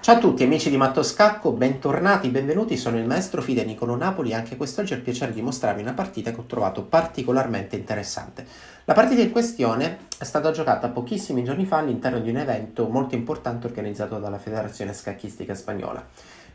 Ciao a tutti amici di Matto Scacco, bentornati, benvenuti, sono il maestro Fide Nicolo Napoli e anche quest'oggi ho il piacere di mostrarvi una partita che ho trovato particolarmente interessante. La partita in questione è stata giocata pochissimi giorni fa all'interno di un evento molto importante organizzato dalla Federazione Scacchistica Spagnola.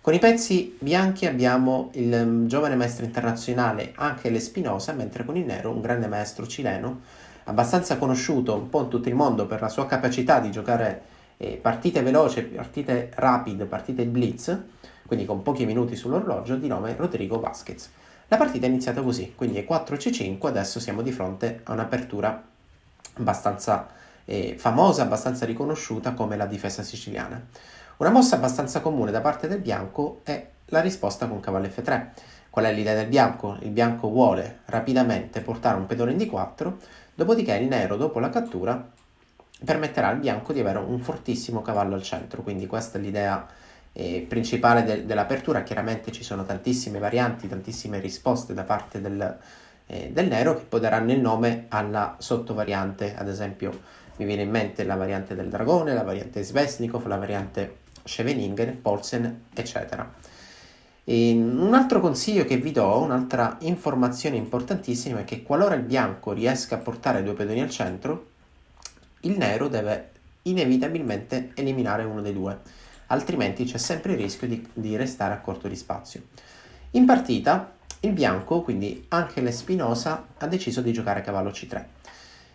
Con i pezzi bianchi abbiamo il giovane maestro internazionale Ángel Espinosa, mentre con il nero un grande maestro cileno, abbastanza conosciuto un po' in tutto il mondo per la sua capacità di giocare partite veloci, partite rapide, partite blitz, quindi con pochi minuti sull'orologio, di nome Rodrigo Vázquez. La partita è iniziata così, quindi è 4-C5, adesso siamo di fronte a un'apertura abbastanza famosa, abbastanza riconosciuta come la difesa siciliana. Una mossa abbastanza comune da parte del bianco è la risposta con cavallo F3. Qual è l'idea del bianco? Il bianco vuole rapidamente portare un pedone in D4, dopodiché il nero, dopo la cattura, permetterà al bianco di avere un fortissimo cavallo al centro, quindi questa è l'idea principale dell'apertura. Chiaramente ci sono tantissime varianti, tantissime risposte da parte del nero che poi daranno il nome alla sottovariante. Ad esempio mi viene in mente la variante del dragone, la variante Svesnikov, la variante Scheveningen, Polsen, eccetera. Un altro consiglio che vi do, un'altra informazione importantissima, è che qualora il bianco riesca a portare due pedoni al centro, il nero deve inevitabilmente eliminare uno dei due, altrimenti c'è sempre il rischio di restare a corto di spazio. In partita il bianco, quindi anche l'Espinosa, ha deciso di giocare cavallo C3.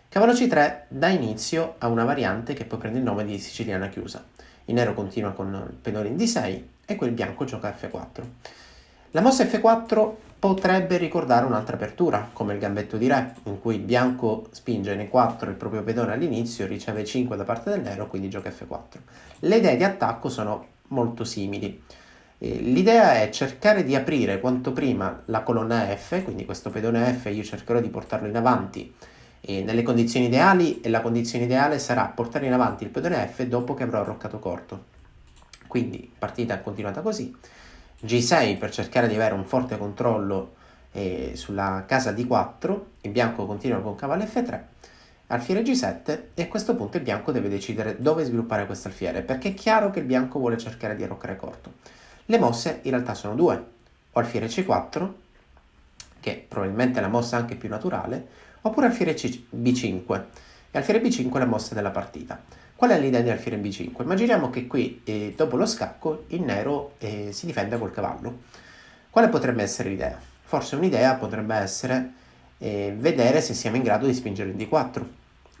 Cavallo C3 dà inizio a una variante che poi prende il nome di siciliana chiusa. Il nero continua con il pedone in D6 e quel bianco gioca F4. La mossa F4 potrebbe ricordare un'altra apertura, come il gambetto di re, in cui il bianco spinge in E4 il proprio pedone all'inizio, riceve 5 da parte del nero, quindi gioca F4. Le idee di attacco sono molto simili. L'idea è cercare di aprire quanto prima la colonna F, quindi questo pedone F io cercherò di portarlo in avanti nelle condizioni ideali, e la condizione ideale sarà portare in avanti il pedone F dopo che avrò arroccato corto. Quindi partita è continuata così. G6 per cercare di avere un forte controllo sulla casa D4, il bianco continua con cavallo F3, alfiere G7, e a questo punto il bianco deve decidere dove sviluppare questo alfiere, perché è chiaro che il bianco vuole cercare di arroccare corto. Le mosse in realtà sono due: o alfiere C4, che probabilmente è la mossa anche più naturale, oppure alfiere B5, e alfiere B5 è la mossa della partita. Qual è l'idea di alfiere B5? Immaginiamo che qui, dopo lo scacco, il nero si difenda col cavallo. Quale potrebbe essere l'idea? Forse un'idea potrebbe essere vedere se siamo in grado di spingere il D4,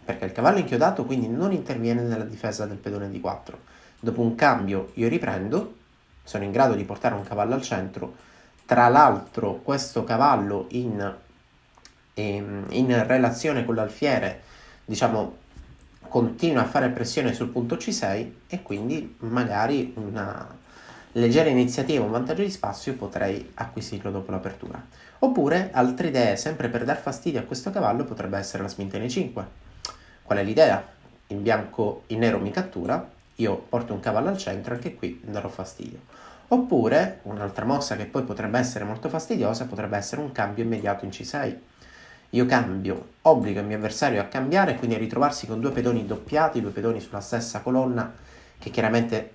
perché il cavallo inchiodato quindi non interviene nella difesa del pedone D4. Dopo un cambio io riprendo, sono in grado di portare un cavallo al centro. Tra l'altro questo cavallo in relazione con l'alfiere, diciamo, continua a fare pressione sul punto C6, e quindi magari una leggera iniziativa, un vantaggio di spazio potrei acquisirlo dopo l'apertura. Oppure altre idee, sempre per dar fastidio a questo cavallo, potrebbe essere la spinta in E5. Qual è l'idea? Il nero mi cattura, io porto un cavallo al centro, anche qui darò fastidio. Oppure un'altra mossa che poi potrebbe essere molto fastidiosa potrebbe essere un cambio immediato in C6. Io cambio, obbligo il mio avversario a cambiare, quindi a ritrovarsi con due pedoni doppiati, due pedoni sulla stessa colonna, che chiaramente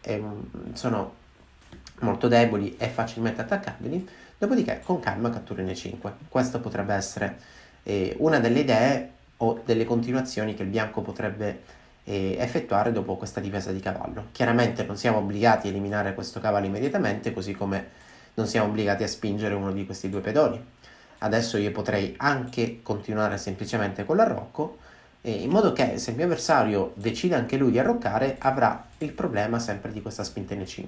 sono molto deboli e facilmente attaccabili. Dopodiché con calma cattura in E5. Questa potrebbe essere una delle idee o delle continuazioni che il bianco potrebbe effettuare dopo questa difesa di cavallo. Chiaramente non siamo obbligati a eliminare questo cavallo immediatamente, così come non siamo obbligati a spingere uno di questi due pedoni. Adesso io potrei anche continuare semplicemente con l'arrocco, in modo che se il mio avversario decide anche lui di arroccare avrà il problema sempre di questa spinta in E5,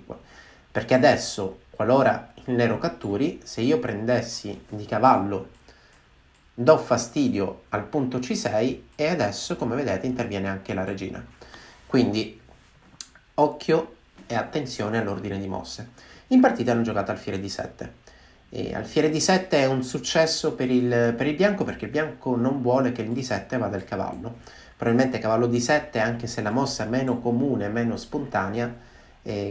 perché adesso, qualora il nero catturi, se io prendessi di cavallo do fastidio al punto C6, e adesso, come vedete, interviene anche la regina. Quindi occhio e attenzione all'ordine di mosse. In partita hanno giocato alfiere D7. Alfiere D7 è un successo per il bianco, perché il bianco non vuole che in D7 vada il cavallo. Probabilmente cavallo D7, anche se la mossa è meno comune, meno spontanea,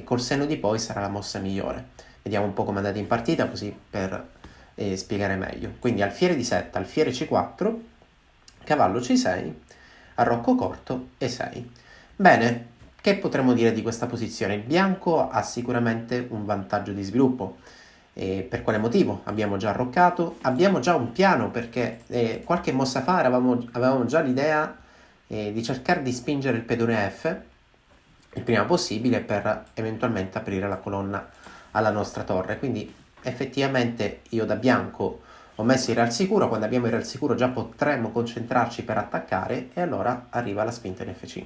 col senno di poi sarà la mossa migliore. Vediamo un po' come andate in partita, così per spiegare meglio. Quindi alfiere D7, alfiere C4, cavallo C6, arrocco corto E6. Bene, Che potremmo dire di questa posizione? Il bianco ha sicuramente un vantaggio di sviluppo. Per quale motivo? Abbiamo già arroccato, abbiamo già un piano perché qualche mossa fa avevamo già l'idea di cercare di spingere il pedone F il prima possibile per eventualmente aprire la colonna alla nostra torre. Quindi effettivamente io da bianco ho messo il re al sicuro, quando abbiamo il re al sicuro già potremmo concentrarci per attaccare e allora arriva la spinta in F5.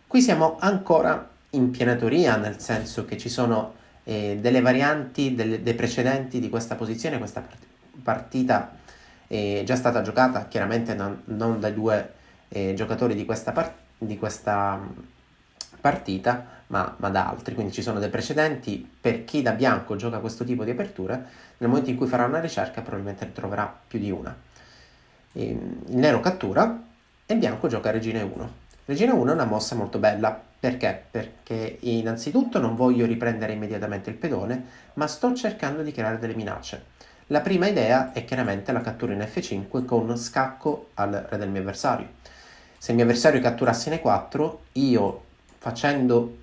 Qui siamo ancora in piena teoria, nel senso che ci sono delle varianti dei precedenti di questa posizione. Questa partita è già stata giocata chiaramente non dai due giocatori di questa partita, ma da altri, quindi ci sono dei precedenti. Per chi da bianco gioca questo tipo di aperture, nel momento in cui farà una ricerca probabilmente ne troverà più di una. Il nero cattura e il bianco gioca regina e1. Regina 1 è una mossa molto bella, perché? Perché innanzitutto non voglio riprendere immediatamente il pedone, ma sto cercando di creare delle minacce. La prima idea è chiaramente la cattura in F5 con scacco al re del mio avversario. Se il mio avversario catturasse in E4, io facendo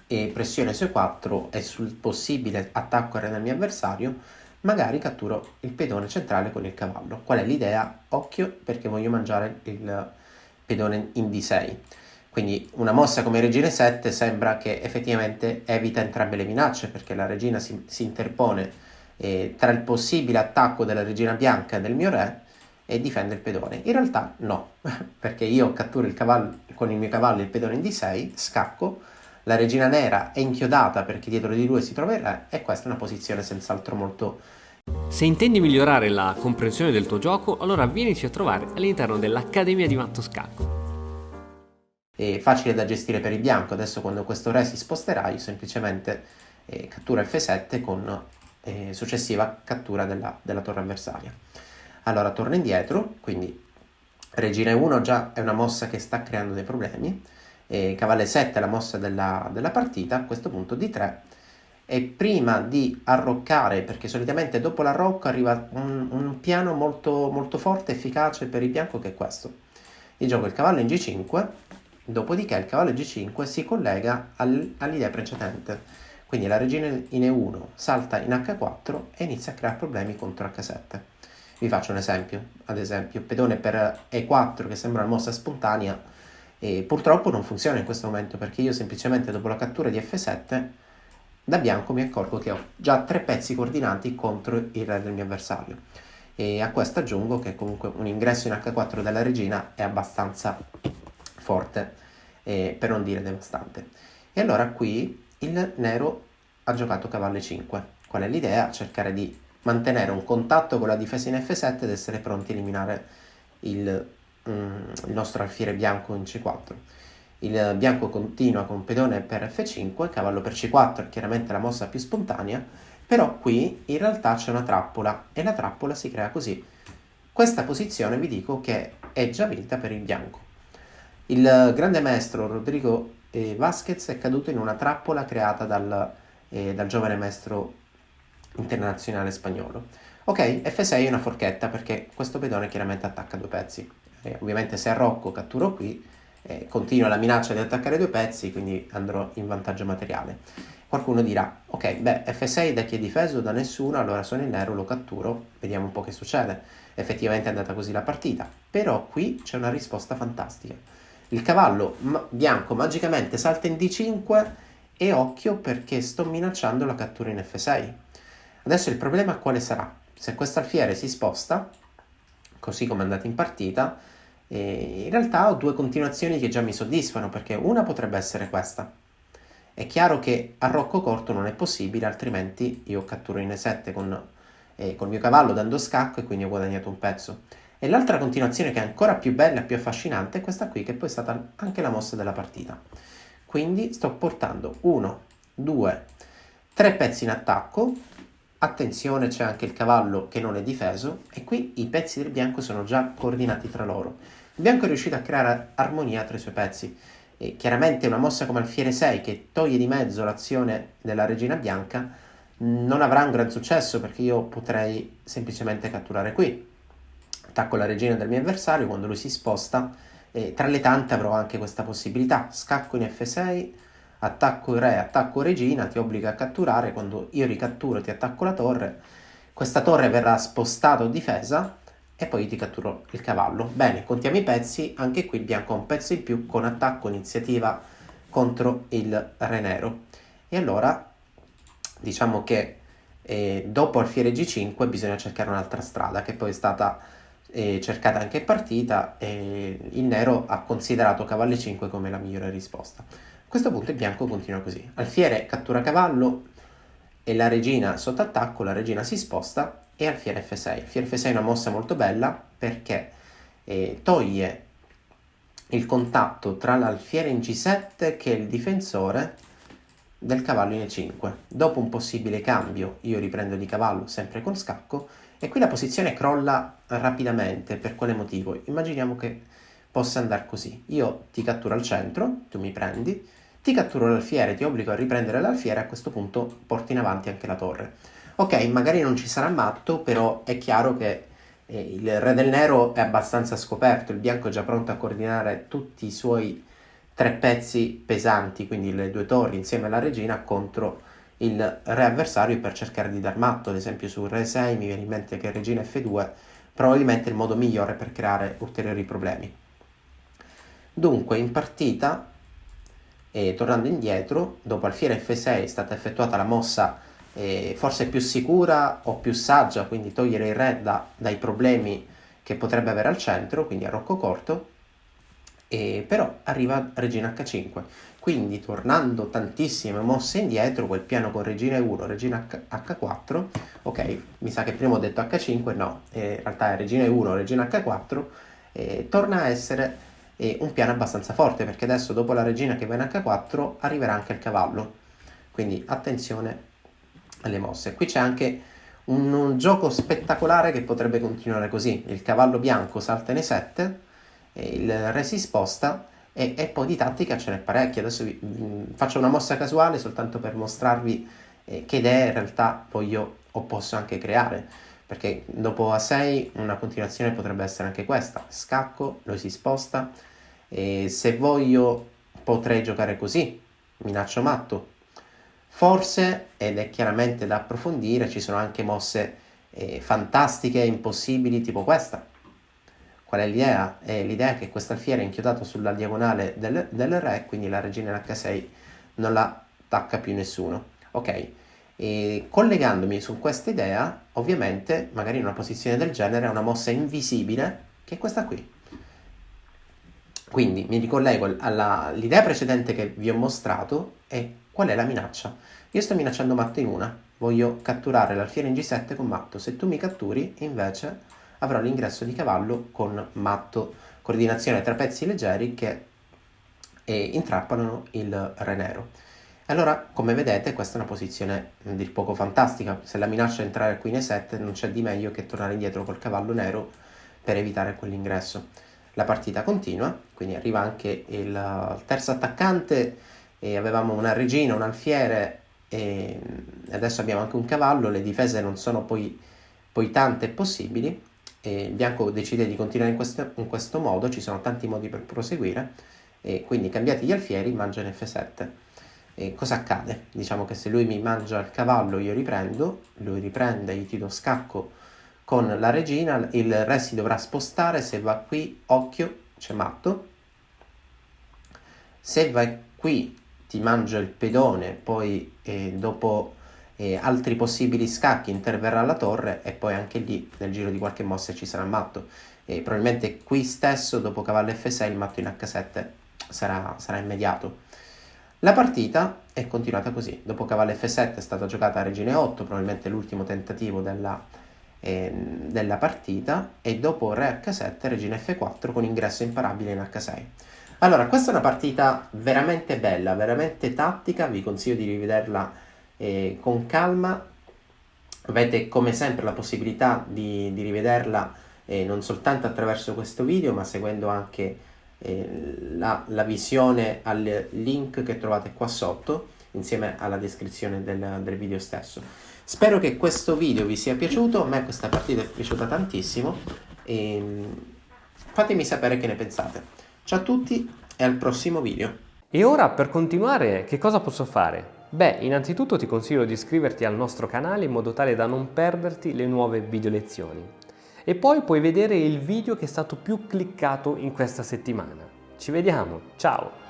pressione su E4 e sul possibile attacco al re del mio avversario, magari catturo il pedone centrale con il cavallo. Qual è l'idea? Occhio, perché voglio mangiare il pedone in D6. Quindi una mossa come regina 7 sembra che effettivamente evita entrambe le minacce, perché la regina si interpone tra il possibile attacco della regina bianca e del mio re e difende il pedone. In realtà no, perché io catturo il cavallo con il mio cavallo il pedone in D6, scacco, la regina nera è inchiodata perché dietro di lui si trova il re e questa è una posizione senz'altro molto... Se intendi migliorare la comprensione del tuo gioco, allora vienici a trovare all'interno dell'Accademia di Matto Scacco. Facile da gestire per il bianco. Adesso quando questo re si sposterà io semplicemente cattura F7 con successiva cattura della torre avversaria. Allora torna indietro, quindi regina E1 già è una mossa che sta creando dei problemi, cavallo E7 è la mossa della partita, a questo punto D3, e prima di arroccare, perché solitamente dopo l'arrocco arriva un piano molto, molto forte, efficace per il bianco, che è questo. Io gioco il cavallo in G5, dopodiché il cavallo in G5 si collega all'idea precedente, quindi la regina in E1 salta in H4 e inizia a creare problemi contro H7. Vi faccio un esempio, ad esempio pedone per E4 che sembra una mossa spontanea e purtroppo non funziona in questo momento, perché io semplicemente dopo la cattura di F7 da bianco mi accorgo che ho già 3 pezzi coordinati contro il re del mio avversario, e a questo aggiungo che comunque un ingresso in H4 della regina è abbastanza forte, per non dire devastante. E allora qui il nero ha giocato cavallo E5. Qual è l'idea? Cercare di mantenere un contatto con la difesa in F7 ed essere pronti a eliminare il nostro alfiere bianco in C4. Il bianco continua con pedone per F5, cavallo per C4 è chiaramente la mossa più spontanea, però qui in realtà c'è una trappola e la trappola si crea così. Questa posizione vi dico che è già vinta per il bianco. Il grande maestro Rodrigo Vasquez è caduto in una trappola creata dal giovane maestro internazionale spagnolo. Ok, F6 è una forchetta perché questo pedone chiaramente attacca 2 pezzi. Ovviamente se arrocco catturo qui, continua la minaccia di attaccare 2 pezzi, quindi andrò in vantaggio materiale. Qualcuno dirà, ok, beh, F6 da chi è difeso? Da nessuno, allora sono in nero, lo catturo, vediamo un po' che succede. Effettivamente è andata così la partita, però qui c'è una risposta fantastica. Il cavallo bianco magicamente salta in D5 e occhio perché sto minacciando la cattura in F6. Adesso il problema quale sarà? Se questo alfiere si sposta, così come è andato in partita, in realtà ho 2 continuazioni che già mi soddisfano, perché una potrebbe essere questa. È chiaro che a rocco corto non è possibile, altrimenti io catturo in E7 col mio cavallo dando scacco e quindi ho guadagnato un pezzo. E l'altra continuazione che è ancora più bella e più affascinante è questa qui, che poi è stata anche la mossa della partita. Quindi sto portando 1, 2, 3 pezzi in attacco. Attenzione, c'è anche il cavallo che non è difeso e qui i pezzi del bianco sono già coordinati tra loro. Il bianco è riuscito a creare armonia tra i suoi pezzi. E chiaramente una mossa come alfiere 6 che toglie di mezzo l'azione della regina bianca non avrà un gran successo, perché io potrei semplicemente catturare qui. Attacco la regina del mio avversario, quando lui si sposta Tra le tante avrò anche questa possibilità: scacco in F6, attacco re, attacco regina, ti obbliga a catturare, quando io ricatturo ti attacco la torre, questa torre verrà spostata o difesa e poi ti catturo il cavallo. Bene, contiamo i pezzi, anche qui il bianco ha un pezzo in più con attacco, iniziativa contro il re nero. E allora diciamo che dopo alfiere G5 bisogna cercare un'altra strada, che poi è stata cercata anche in partita, e il nero ha considerato cavallo 5 come la migliore risposta. A questo punto il bianco continua così: alfiere cattura cavallo e la regina sotto attacco, la regina si sposta e alfiere F6. Alfiere F6 è una mossa molto bella perché toglie il contatto tra l'alfiere in G7, che è il difensore, del cavallo in E5. Dopo un possibile cambio io riprendo di cavallo sempre con scacco, e qui la posizione crolla rapidamente. Per quale motivo? Immaginiamo che possa andare così: io ti catturo al centro, tu mi prendi, ti catturo l'alfiere, ti obbligo a riprendere l'alfiere, a questo punto porti in avanti anche la torre. Ok, magari non ci sarà matto, però è chiaro che il re del nero è abbastanza scoperto, il bianco è già pronto a coordinare tutti i suoi 3 pezzi pesanti, quindi le 2 torri insieme alla regina, contro il re avversario per cercare di dar matto. Ad esempio su re 6 mi viene in mente che regina F2 probabilmente è il modo migliore per creare ulteriori problemi. Dunque in partita, tornando indietro, dopo alfiere F6 è stata effettuata la mossa forse più sicura o più saggia, quindi togliere il re dai problemi che potrebbe avere al centro, quindi a rocco corto. Però arriva regina H5, quindi tornando tantissime mosse indietro, quel piano con regina E1, regina H4, ok, mi sa che prima ho detto H5, no, in realtà è regina E1, regina H4, torna a essere un piano abbastanza forte, perché adesso dopo la regina che va in H4 arriverà anche il cavallo, quindi attenzione alle mosse. Qui c'è anche un gioco spettacolare che potrebbe continuare così: il cavallo bianco salta in E7, il re si sposta, e poi di tattica ce n'è parecchia. Adesso faccio una mossa casuale soltanto per mostrarvi che idee in realtà voglio o posso anche creare, perché dopo A6 una continuazione potrebbe essere anche questa: scacco, lui si sposta, e se voglio potrei giocare così, minaccio matto. Forse, ed è chiaramente da approfondire, ci sono anche mosse fantastiche e impossibili, tipo questa. Qual è l'idea? L'idea è che questo alfiere è inchiodato sulla diagonale del re, quindi la regina in H6 non la attacca più nessuno. Ok, e collegandomi su questa idea, ovviamente, magari in una posizione del genere, una mossa invisibile, che è questa qui. Quindi mi ricollego all'idea precedente che vi ho mostrato. E qual è la minaccia? Io sto minacciando matto in una, voglio catturare l'alfiere in G7 con matto. Se tu mi catturi, invece, avrò l'ingresso di cavallo con matto, coordinazione tra pezzi leggeri che intrappolano il re nero. Allora, come vedete, questa è una posizione a dir poco fantastica. Se la minaccia è entrare qui in E7, non c'è di meglio che tornare indietro col cavallo nero per evitare quell'ingresso. La partita continua, quindi arriva anche il terzo attaccante, e avevamo una regina, un alfiere, e adesso abbiamo anche un cavallo. Le difese non sono poi tante possibili, e il bianco decide di continuare in questo modo. Ci sono tanti modi per proseguire, e quindi cambiati gli alfieri, mangia in F7. E cosa accade? Diciamo che se lui mi mangia il cavallo io riprendo, lui riprende, io ti do scacco con la regina, il re si dovrà spostare. Se va qui, occhio, c'è matto. Se vai qui ti mangio il pedone, poi dopo altri possibili scacchi interverrà la torre, e poi anche lì nel giro di qualche mossa ci sarà matto, e probabilmente qui stesso dopo cavallo F6 il matto in H7 sarà immediato. La partita è continuata così: dopo cavallo F7 è stata giocata regina E8, probabilmente l'ultimo tentativo della partita, e dopo re H7 regina F4 con ingresso imparabile in H6. Allora, questa è una partita veramente bella, veramente tattica, vi consiglio di rivederla con calma. Avete come sempre la possibilità di rivederla non soltanto attraverso questo video, ma seguendo anche la visione al link che trovate qua sotto, insieme alla descrizione del video stesso. Spero che questo video vi sia piaciuto. A me questa partita è piaciuta tantissimo, e fatemi sapere che ne pensate. Ciao a tutti e al prossimo video. E ora per continuare che cosa posso fare? Beh, innanzitutto ti consiglio di iscriverti al nostro canale in modo tale da non perderti le nuove video lezioni. E poi puoi vedere il video che è stato più cliccato in questa settimana. Ci vediamo, ciao!